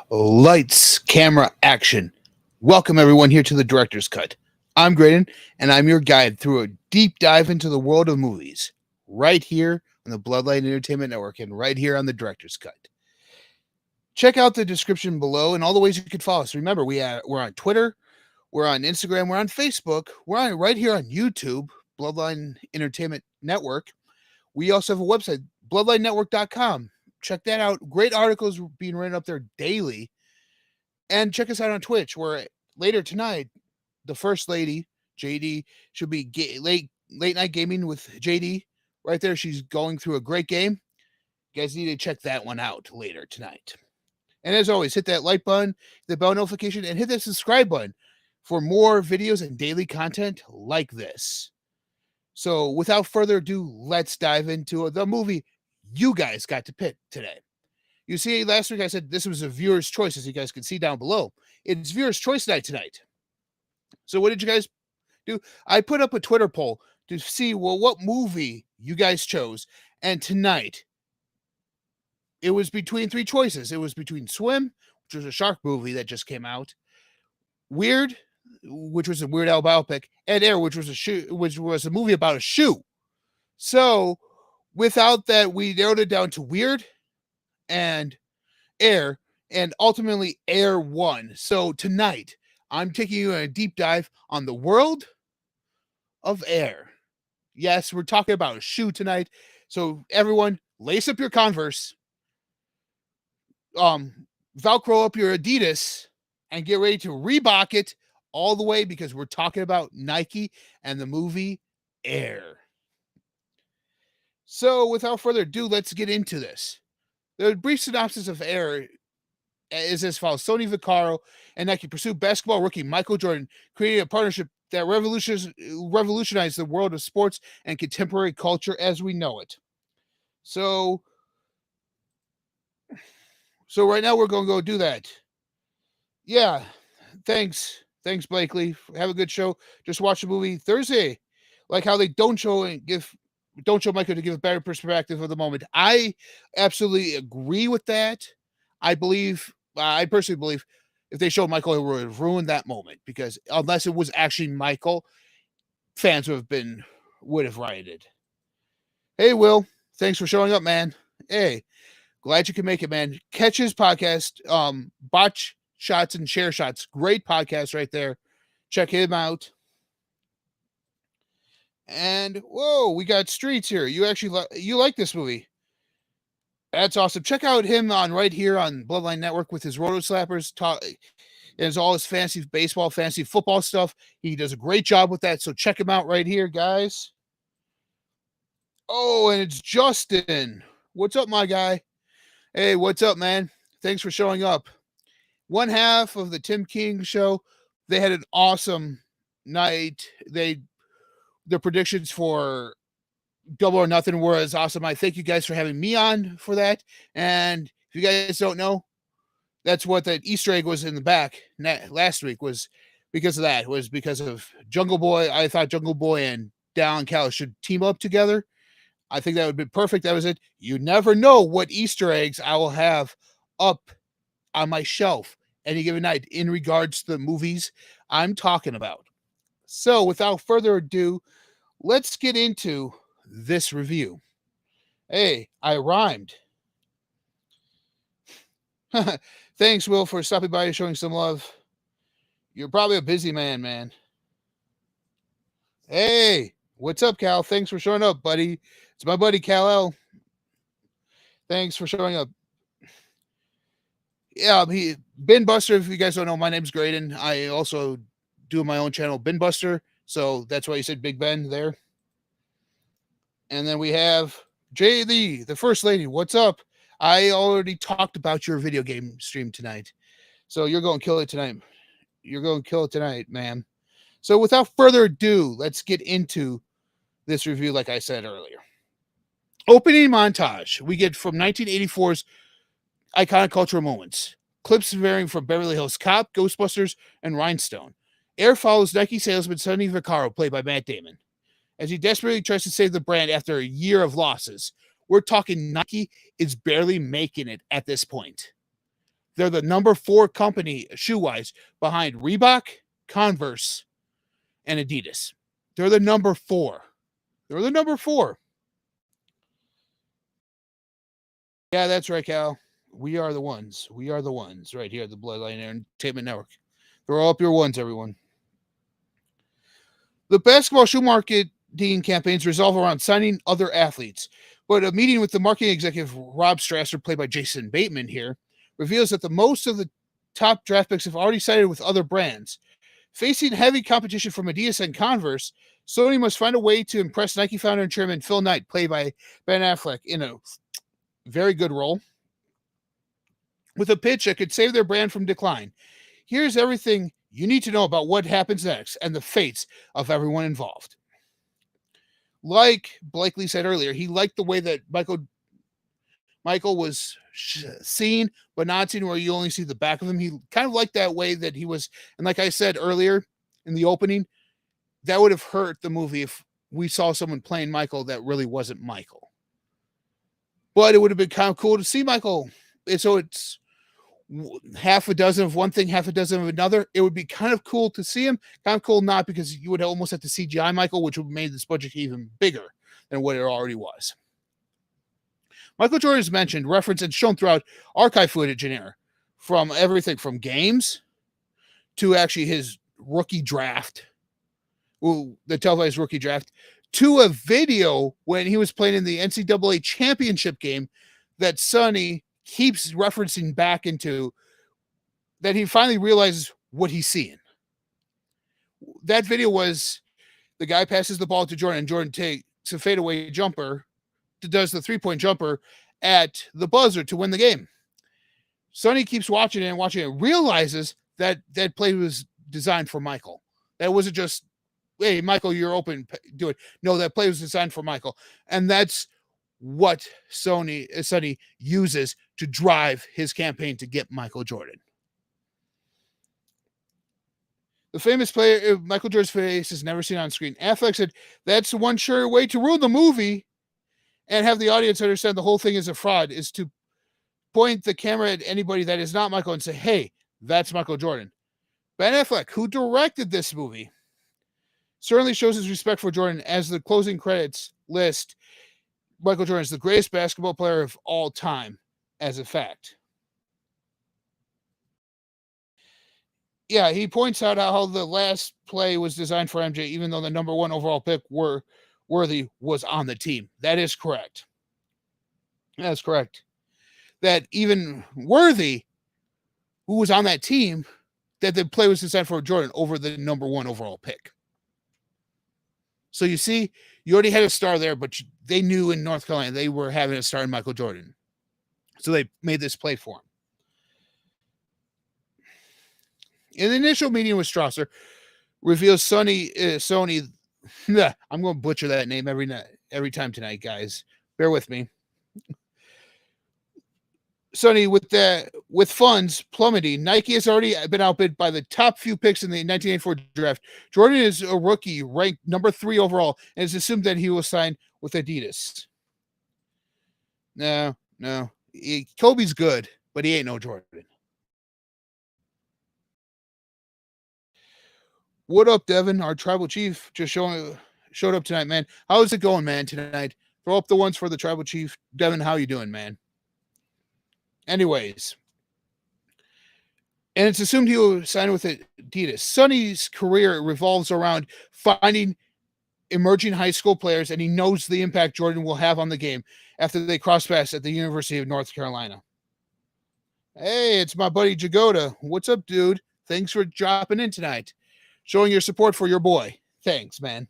Lights, camera, action. Welcome everyone here to the Director's Cut. I'm Greydon, and I'm your guide through a deep dive into the world of movies, right here on the Bloodline Entertainment Network and right here on the Director's Cut. Check out the description below and all the ways you can follow us. Remember, we're on Twitter, we're on Instagram, we're on Facebook, we're on right here on YouTube, Bloodline Entertainment Network. We also have a website, bloodlinenetwork.com. Check that out. Great articles being written up there daily. And check us out on Twitch, where later tonight, the First Lady, JD, should be late night gaming with JD. Right there, she's going through a great game. You guys need to check that one out later tonight. And as always, hit that like button, the bell notification, and hit that subscribe button for more videos and daily content like this. So without further ado, let's dive into the movie you guys got to pick today. You see, last week I said this was a viewer's choice, as you guys can see down below. It's viewer's choice night tonight. So what did you guys do? I put up a Twitter poll to see, well, what movie you guys chose. And tonight, it was between three choices. It was between Swim, which was a shark movie that just came out, Weird, which was a Weird Al biopic, and Air, which was a movie about a shoe. So without that, we narrowed it down to Weird and Air, and ultimately Air won. So tonight, I'm taking you on a deep dive on the world of Air. Yes, we're talking about a shoe tonight. So everyone, lace up your Converse, Velcro up your Adidas, and get ready to Reebok it all the way, because we're talking about Nike and the movie Air. So without further ado, let's get into this. The brief synopsis of Air is as follows. Sonny Vaccaro and Nike pursue basketball rookie Michael Jordan, creating a partnership that revolutionized the world of sports and contemporary culture as we know it. So right now we're going to go do that. Yeah, thanks, Blakely. Have a good show. Just watch the movie Thursday. Like how they don't show Michael to give a better perspective of the moment. I absolutely agree with that. I personally believe if they showed Michael, it would have ruined that moment, because unless it was actually Michael, fans would have rioted. Hey, Will, thanks for showing up, man. Hey, glad you can make it, man. Catch his podcast, Botch Shots and Share Shots. Great podcast right there. Check him out. And whoa, we got Streets here. You actually you like this movie? That's awesome. Check out him on right here on Bloodline Network with his Roto Slappers. There's all his fancy baseball, fancy football stuff. He does a great job with that. So check him out right here, guys. Oh, and it's Justin. What's up, my guy? Hey, what's up, man? Thanks for showing up. One half of the Tim King show. They had an awesome night. Their predictions for Double or Nothing was awesome. I thank you guys for having me on for that. And if you guys don't know, that's what that Easter egg was in the back last week, was because of that. Was because of Jungle Boy. I thought Jungle Boy and Dallin Callis should team up together. I think that would be perfect. That was it. You never know what Easter eggs I will have up on my shelf any given night in regards to the movies I'm talking about. So without further ado, let's get into this review. Hey, I rhymed. Thanks, Will, for stopping by and showing some love. You're probably a busy man. Hey, what's up, Cal? Thanks for showing up, buddy. It's my buddy, Cal-El. Thanks for showing up. Yeah, Bin Buster, if you guys don't know, my name's Greydon. I also do my own channel, Bin Buster. So that's why you said Big Ben there. And then we have Jay Lee, the First Lady. What's up? I already talked about your video game stream tonight. So you're going to kill it tonight. You're going to kill it tonight, ma'am. So without further ado, let's get into this review like I said earlier. Opening montage. We get from 1984's iconic cultural moments. Clips varying from Beverly Hills Cop, Ghostbusters, and Rhinestone. Air follows Nike salesman Sonny Vaccaro, played by Matt Damon, as he desperately tries to save the brand after a year of losses. We're talking Nike is barely making it at this point. They're the number 4 company shoe-wise behind Reebok, Converse, and Adidas. They're the number 4. They're the number 4. Yeah, that's right, Cal. We are the ones. We are the ones right here at the Bloodline Entertainment Network. Throw up your ones, everyone. The basketball shoe marketing campaigns revolve around signing other athletes, but a meeting with the marketing executive Rob Strasser, played by Jason Bateman here, reveals that the most of the top draft picks have already signed with other brands. Facing heavy competition from Adidas and Converse, Sony must find a way to impress Nike founder and chairman Phil Knight, played by Ben Affleck, in a very good role, with a pitch that could save their brand from decline. Here's everything you need to know about what happens next and the fates of everyone involved. Like Blakely said earlier, he liked the way that Michael was seen, but not seen where you only see the back of him. He kind of liked that way that he was. And like I said earlier in the opening, that would have hurt the movie if we saw someone playing Michael that really wasn't Michael. But it would have been kind of cool to see Michael. And so it's half a dozen of one thing, half a dozen of another. It would be kind of cool to see him. Kind of cool not, because you would almost have to CGI Michael, which would have made this budget even bigger than what it already was. Michael Jordan is mentioned, referenced, and shown throughout archive footage in here, from everything from games to actually his rookie draft, the televised rookie draft, to a video when he was playing in the NCAA championship game that Sonny keeps referencing back into, that he finally realizes what he's seeing. That video was the guy passes the ball to Jordan, and Jordan takes a fadeaway jumper, does the 3-point jumper at the buzzer to win the game. Sonny keeps watching it and watching it, realizes that that play was designed for Michael. That wasn't just, hey, Michael, you're open, do it. No, that play was designed for Michael. And that's what Sonny uses to drive his campaign to get Michael Jordan. The famous player, Michael Jordan's face is never seen on screen. Affleck said, that's the one sure way to ruin the movie and have the audience understand the whole thing is a fraud, is to point the camera at anybody that is not Michael and say, hey, that's Michael Jordan. Ben Affleck, who directed this movie, certainly shows his respect for Jordan, as the closing credits list Michael Jordan is the greatest basketball player of all time, as a fact. Yeah, he points out how the last play was designed for MJ, even though the number 1 overall pick Worthy was on the team. That is correct. That's correct. That even Worthy, who was on that team, that the play was designed for Jordan over the number 1 overall pick. So you see, you already had a star there, but they knew in North Carolina they were having a star in Michael Jordan. So they made this play for him. In the initial meeting with Strasser, reveals Sony, I'm going to butcher that name every time tonight, guys. Bear with me. Sonny, with funds plummeting, Nike has already been outbid by the top few picks in the 1984 draft. Jordan is a rookie, ranked number 3 overall, and it's assumed that he will sign with Adidas. No. Kobe's good, but he ain't no Jordan. What up, Devin? Our tribal chief just showed up tonight, man. How's it going, man, tonight? Throw up the ones for the tribal chief. Devin, how you doing, man? Anyways, and it's assumed he will sign with Adidas. Sonny's career revolves around finding emerging high school players, and he knows the impact Jordan will have on the game after they cross paths at the University of North Carolina. Hey, it's my buddy Jagoda. What's up, dude? Thanks for dropping in tonight, showing your support for your boy. Thanks, man.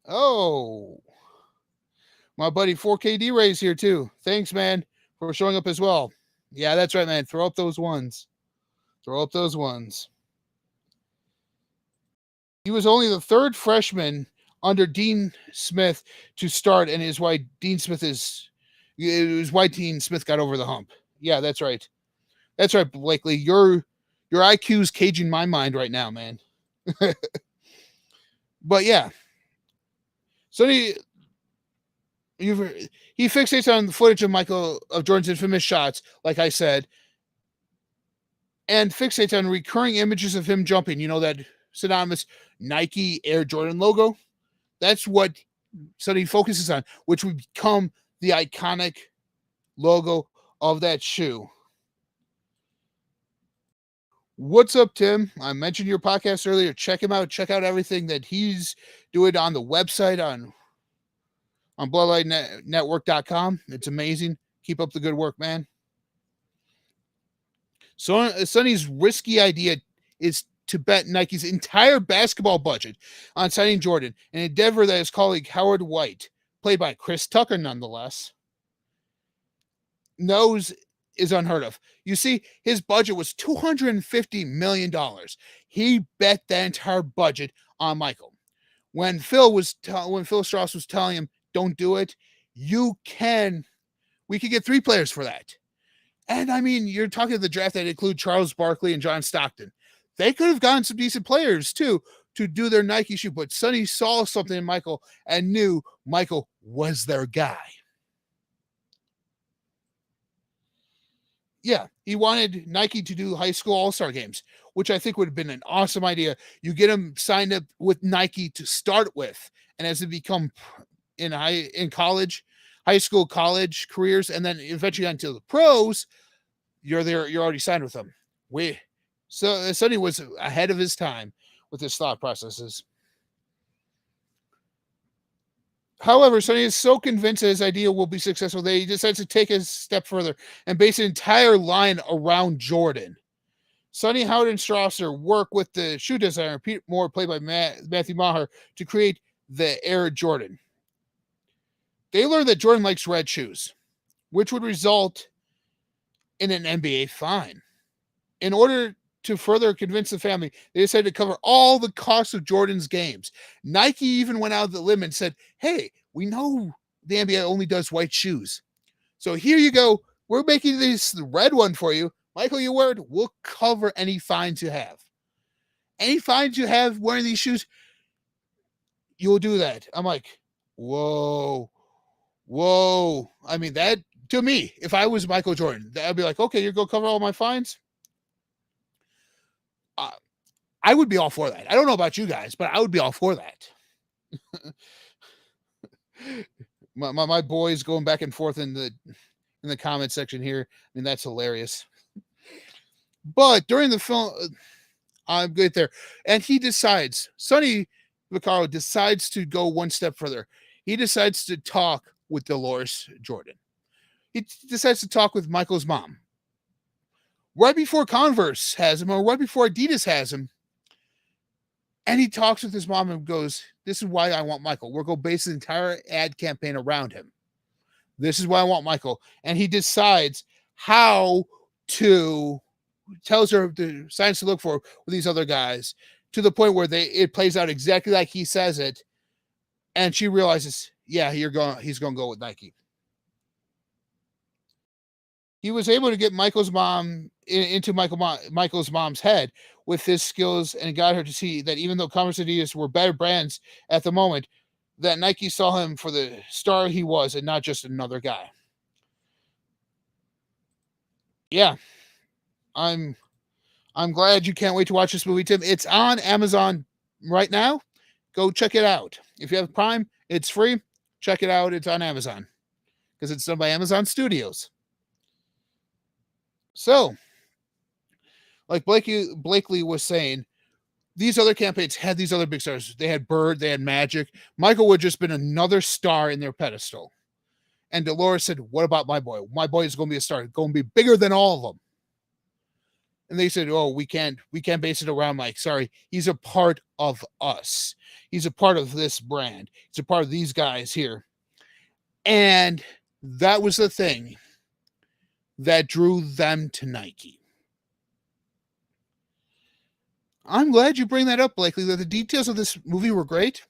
Oh, my buddy 4KD Ray's here too. Thanks, man, for showing up as well. Yeah, that's right, man. Throw up those ones. Throw up those ones. He was only the 3rd freshman under Dean Smith to start, and it was why Dean Smith got over the hump. Yeah, that's right. That's right, Blakely. Your IQ's caging my mind right now, man. But yeah. Sonny He fixates on the footage of Jordan's infamous shots, like I said, and fixates on recurring images of him jumping. You know, that synonymous Nike Air Jordan logo? That's what Sonny focuses on, which would become the iconic logo of that shoe. What's up, Tim? I mentioned your podcast earlier. Check him out. Check out everything that he's doing on the website on bloodlinenetwork.com. It's amazing. Keep up the good work, man. So Sonny's risky idea is to bet Nike's entire basketball budget on signing Jordan, an endeavor that his colleague Howard White, played by Chris Tucker nonetheless, knows is unheard of. You see, his budget was $250 million. He bet that entire budget on Michael. When Phil Strauss was telling him, don't do it, we could get 3 players for that. And I mean, you're talking the draft that include Charles Barkley and John Stockton. They could have gotten some decent players too to do their Nike shoe, but Sonny saw something in Michael and knew Michael was their guy. Yeah, he wanted Nike to do high school all-star games, which I think would have been an awesome idea. You get them signed up with Nike to start with, and as they become in college, high school, college careers, and then eventually until the pros, you're there. You're already signed with them. So Sonny was ahead of his time with his thought processes. However, Sonny is so convinced that his idea will be successful that he decides to take it a step further and base an entire line around Jordan. Sonny, Howard, and Strasser work with the shoe designer, Pete Moore, played by Matthew Maher, to create the Air Jordan. They learned that Jordan likes red shoes, which would result in an NBA fine. In order to further convince the family, they decided to cover all the costs of Jordan's games. Nike even went out of the limb and said, hey, we know the NBA only does white shoes. So here you go. We're making this red one for you. Michael, your word, we'll cover any fines you have. Any fines you have wearing these shoes, you'll do that. I'm like, whoa. I mean, that, to me, if I was Michael Jordan, I'd be like, okay, you're going to cover all my fines? I would be all for that. I don't know about you guys, but I would be all for that. my boys going back and forth in the comment section here. I mean, that's hilarious. But during the film, I'm good there. And Sonny Vaccaro decides to go one step further. He decides to talk with Dolores Jordan. He decides to talk with Michael's mom. Right before Converse has him, or right before Adidas has him. And he talks with his mom and goes, this is why I want Michael. We're going to base the entire ad campaign around him. This is why I want Michael. And he decides how to, tells her the signs to look for with these other guys, to the point where it plays out exactly like he says it. And she realizes, yeah, he's going to go with Nike. He was able to get Michael's mom into Michael's mom's head with his skills, and got her to see that even though Converse and Adidas were better brands at the moment, that Nike saw him for the star he was and not just another guy. Yeah, I'm glad you can't wait to watch this movie, Tim. It's on Amazon right now. Go check it out. If you have Prime, it's free. Check it out. It's on Amazon because it's done by Amazon Studios. So, like Blakely was saying, these other campaigns had these other big stars. They had Bird, they had Magic. Michael would have just been another star in their pedestal. And Dolores said, what about my boy? My boy is going to be a star, going to be bigger than all of them. And they said, oh, we can't base it around Mike. Sorry, he's a part of us. He's a part of this brand. He's a part of these guys here. And that was the thing that drew them to Nike. I'm glad you bring that up, Blakely, that the details of this movie were great.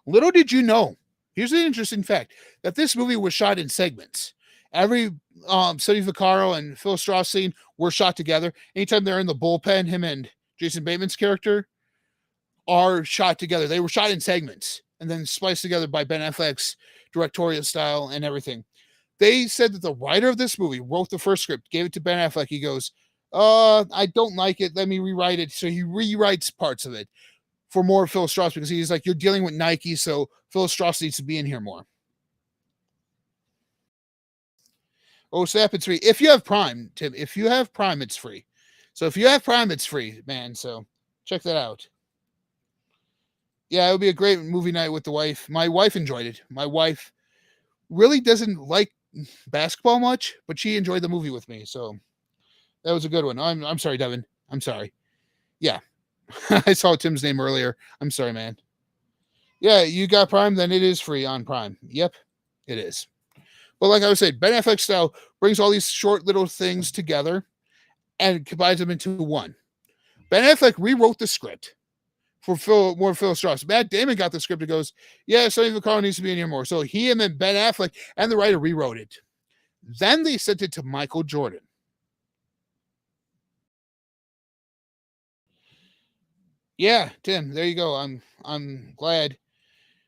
Little did you know, here's an interesting fact, that this movie was shot in segments. Every Sonny Vaccaro and Phil Strauss scene were shot together. Anytime they're in the bullpen, him and Jason Bateman's character are shot together. They were shot in segments and then spliced together by Ben Affleck's directorial style and everything. They said that the writer of this movie wrote the first script, gave it to Ben Affleck. He goes, I don't like it. Let me rewrite it. So he rewrites parts of it for more Phil Strauss, because he's like, you're dealing with Nike, so Phil Strauss needs to be in here more. Oh, snap, it's free. If you have Prime, Tim, if you have Prime, it's free. So if you have Prime, it's free, man. So check that out. Yeah, it would be a great movie night with the wife. My wife enjoyed it. My wife really doesn't like basketball much, but she enjoyed the movie with me. So that was a good one. I'm sorry, Devin. I'm sorry. Yeah. I saw Tim's name earlier. I'm sorry, man. Yeah, you got Prime, then it is free on Prime. Yep, it is. But like I was saying, Ben Affleck style brings all these short little things together and combines them into one. Ben Affleck rewrote the script for Phil Strauss. Matt Damon got the script and goes, yeah, Sonny Vaccaro needs to be in here more. So he and then Ben Affleck and the writer rewrote it. Then they sent it to Michael Jordan. Yeah, Tim, there you go. I'm glad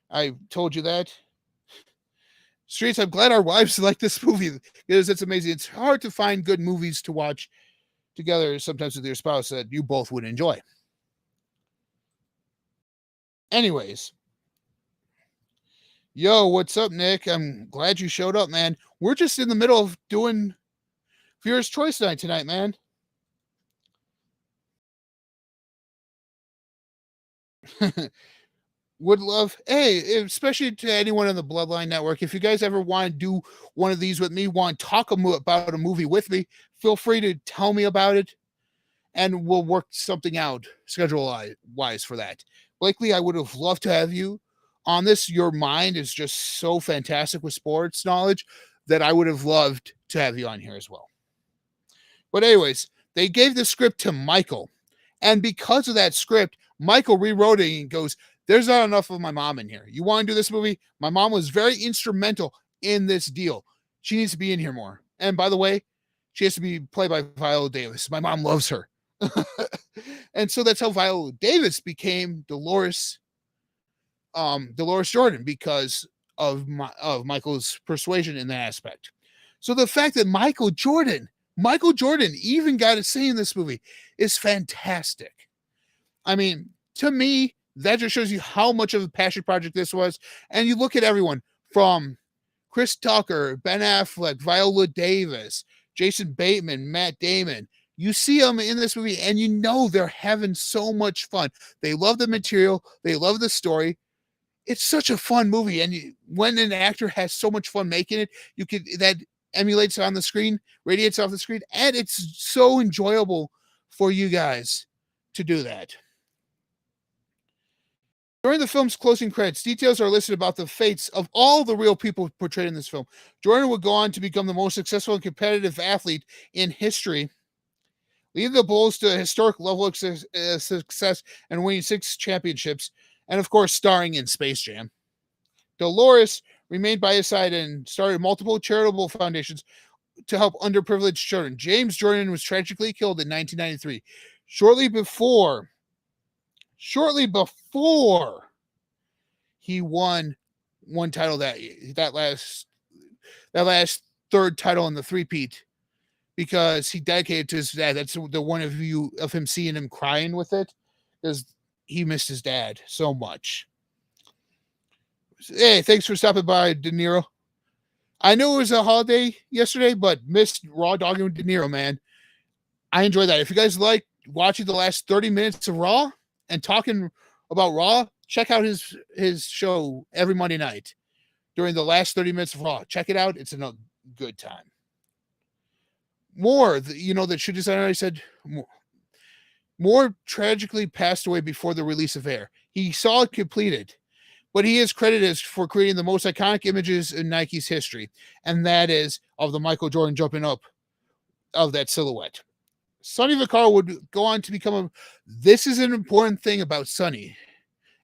I told you that. Streets, I'm glad our wives like this movie because it's amazing. It's hard to find good movies to watch together sometimes with your spouse that you both would enjoy. Anyways, yo, what's up, Nick? I'm glad you showed up, man. We're just in the middle of doing Viewer's Choice Night tonight, man. Would love, hey, especially to anyone on the Bloodline Network, if you guys ever want to do one of these with me, want to talk about a movie with me, feel free to tell me about it, and we'll work something out schedule-wise for that. Blakely, I would have loved to have you on this. Your mind is just so fantastic with sports knowledge that I would have loved to have you on here as well. But anyways, they gave the script to Michael, and because of that script, Michael rewrote it and goes, there's not enough of my mom in here. You want to do this movie? My mom was very instrumental in this deal. She needs to be in here more. And by the way, she has to be played by Viola Davis. My mom loves her. And so that's how Viola Davis became Dolores Jordan, because of Michael's persuasion in that aspect. So the fact that Michael Jordan even got a say in this movie is fantastic. I mean, to me, that just shows you how much of a passion project this was. And you look at everyone from Chris Tucker, Ben Affleck, Viola Davis, Jason Bateman, Matt Damon. You see them in this movie and you know they're having so much fun. They love the material. They love the story. It's such a fun movie. And when an actor has so much fun making it, that emulates on the screen, radiates off the screen, and it's so enjoyable for you guys to do that. During the film's closing credits, details are listed about the fates of all the real people portrayed in this film. Jordan would go on to become the most successful and competitive athlete in history, leading the Bulls to a historic level of success and winning 6 championships, and of course, starring in Space Jam. Dolores remained by his side and started multiple charitable foundations to help underprivileged children. James Jordan was tragically killed in 1993, shortly before he won one title that last third title in the three-peat, because he dedicated to his dad. That's the one of him seeing him crying with it, because he missed his dad so much. Hey, thanks for stopping by, De Niro. I know it was a holiday yesterday, but missed Raw dogging with De Niro, man. I enjoy that. If you guys like watching the last 30 minutes of Raw and talking about Raw, check out his show every Monday night during the last 30 minutes of Raw. Check it out. It's a good time. The shoe designer, I said, Moore tragically passed away before the release of Air. He saw it completed, but he is credited for creating the most iconic images in Nike's history, and that is of the Michael Jordan jumping up of that silhouette. Sonny Vaccaro would go on to become this is an important thing about Sonny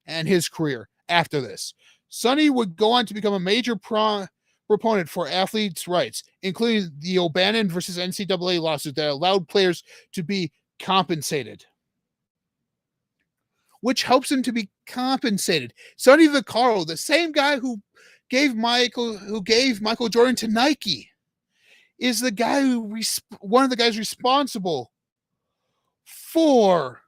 and his career after this. Sonny would go on to become a major proponent for athletes' rights, including the O'Bannon versus NCAA lawsuit that allowed players to be compensated, which helps him to be compensated. Sonny Vaccaro, the same guy who gave Michael Jordan to Nike, is the guy one of the guys responsible for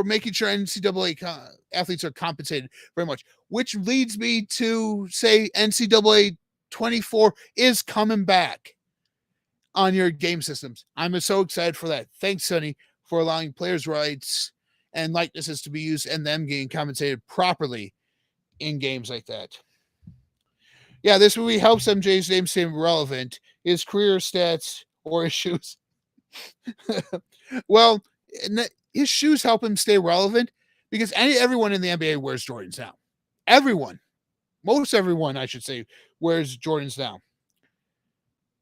making sure NCAA athletes are compensated very much, which leads me to say NCAA 24 is coming back on your game systems. I'm so excited for that. Thanks, Sonny, for allowing players' rights and likenesses to be used and them getting compensated properly in games like that. Yeah, this movie helps MJ's name stay relevant, his career stats or his shoes. Well, his shoes help him stay relevant because everyone in the NBA wears Jordans now. Most everyone, I should say, wears Jordans now.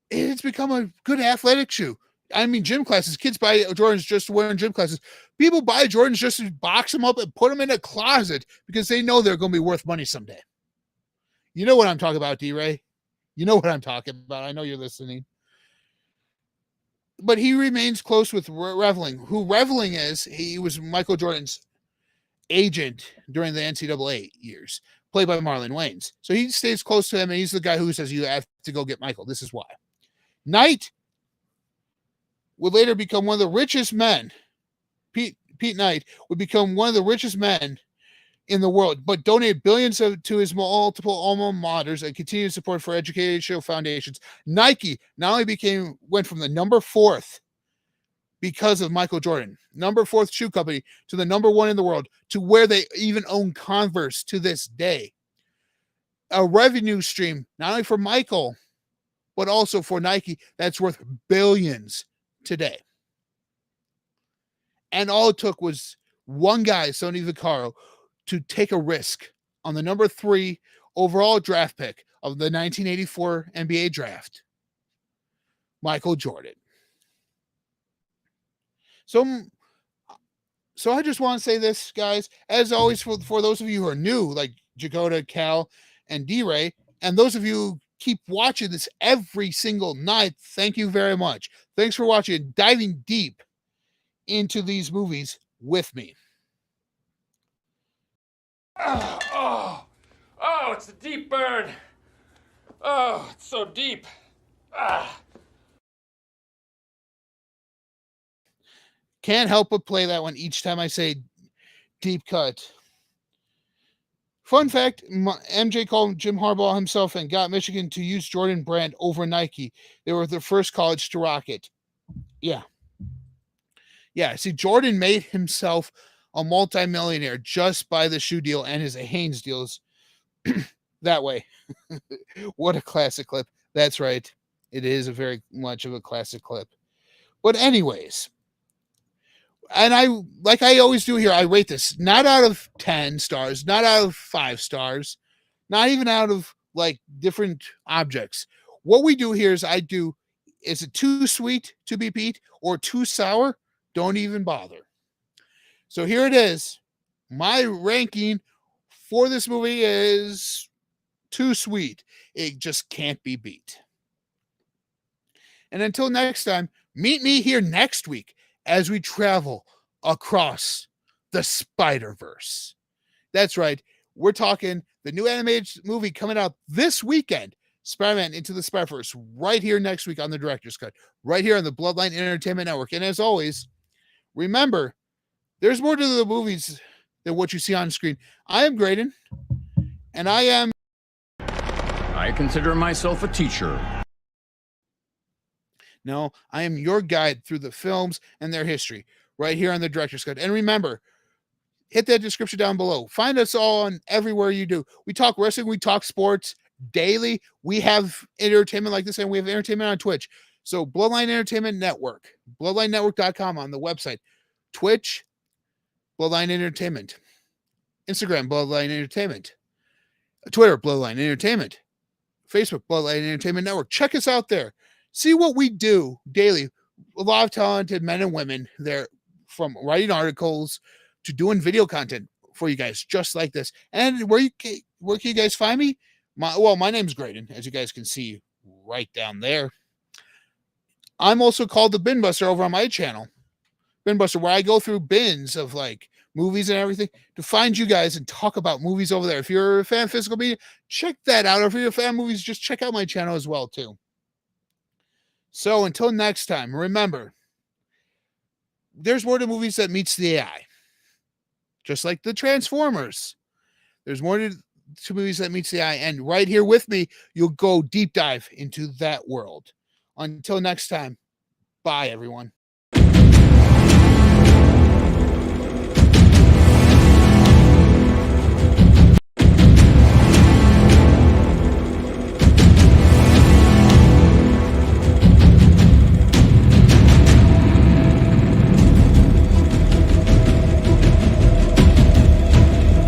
It's become a good athletic shoe. I mean, gym classes, kids buy Jordans just to wear in gym classes. People buy Jordans just to box them up and put them in a closet because they know they're going to be worth money someday. You know what I'm talking about, D-Ray? You know what I'm talking about. I know you're listening. But he remains close with Reveling, who Reveling is. He was Michael Jordan's agent during the NCAA years, played by Marlon Wayans. So he stays close to him, and he's the guy who says, you have to go get Michael. This is why. Knight would later become one of the richest men. Pete Knight would become one of the richest men in the world, but donated billions to his multiple alma maters and continued support for educational foundations. Nike not only went from the number 4th because of Michael Jordan, number 4th shoe company, to the number 1 in the world, to where they even own Converse to this day. A revenue stream, not only for Michael, but also for Nike, that's worth billions today. And all it took was one guy, Sonny Vaccaro, to take a risk on the number 3 overall draft pick of the 1984 NBA draft, Michael Jordan. So I just want to say this, guys, as always, for those of you who are new, like Jagoda, Cal, and D-Ray, and those of you who keep watching this every single night, thank you very much. Thanks for watching and diving deep into these movies with me. Oh, it's a deep burn. Oh, it's so deep. Can't help but play that one each time I say deep cut. Fun fact, MJ called Jim Harbaugh himself and got Michigan to use Jordan brand over Nike. They were the first college to rock it. Yeah. See, Jordan made himself a multimillionaire just by the shoe deal and his Hanes deals that way. What a classic clip. That's right. It is a very much of a classic clip. But anyways, and like I always do here, I rate this not out of 10 stars, not out of 5 stars, not even out of like different objects. What we do here is is it too sweet to be Pete or too sour? Don't even bother. So here it is. My ranking for this movie is too sweet. It just can't be beat. And until next time, meet me here next week as we travel across the Spider-Verse. That's right. We're talking the new animated movie coming out this weekend, Spider-Man Into the Spider-Verse, right here next week on the Director's Cut, right here on the Bloodline Entertainment Network. And as always, remember, there's more to the movies than what you see on screen. I am Greydon, and I consider myself a teacher. No, I am your guide through the films and their history, right here on the Director's Cut. And remember, hit that description down below. Find us all on everywhere you do. We talk wrestling, we talk sports daily. We have entertainment like this, and we have entertainment on Twitch. So Bloodline Entertainment Network, bloodlinenetwork.com on the website. Twitch, Bloodline Entertainment. Instagram, Bloodline Entertainment. Twitter, Bloodline Entertainment. Facebook, Bloodline Entertainment Network. Check us out there. See what we do daily. A lot of talented men and women there, from writing articles to doing video content for you guys, just like this. And where can you guys find me? My name's Greydon, as you guys can see right down there. I'm also called the Bin Buster over on my channel. Bin Buster, where I go through bins of like movies and everything, to find you guys and talk about movies over there. If you're a fan of physical media, check that out. Or if you're a fan of movies, just check out my channel as well, too. So until next time, remember, there's more to movies that meets the AI. Just like the Transformers. There's more to movies that meets the eye. And right here with me, you'll go deep dive into that world. Until next time, bye, everyone.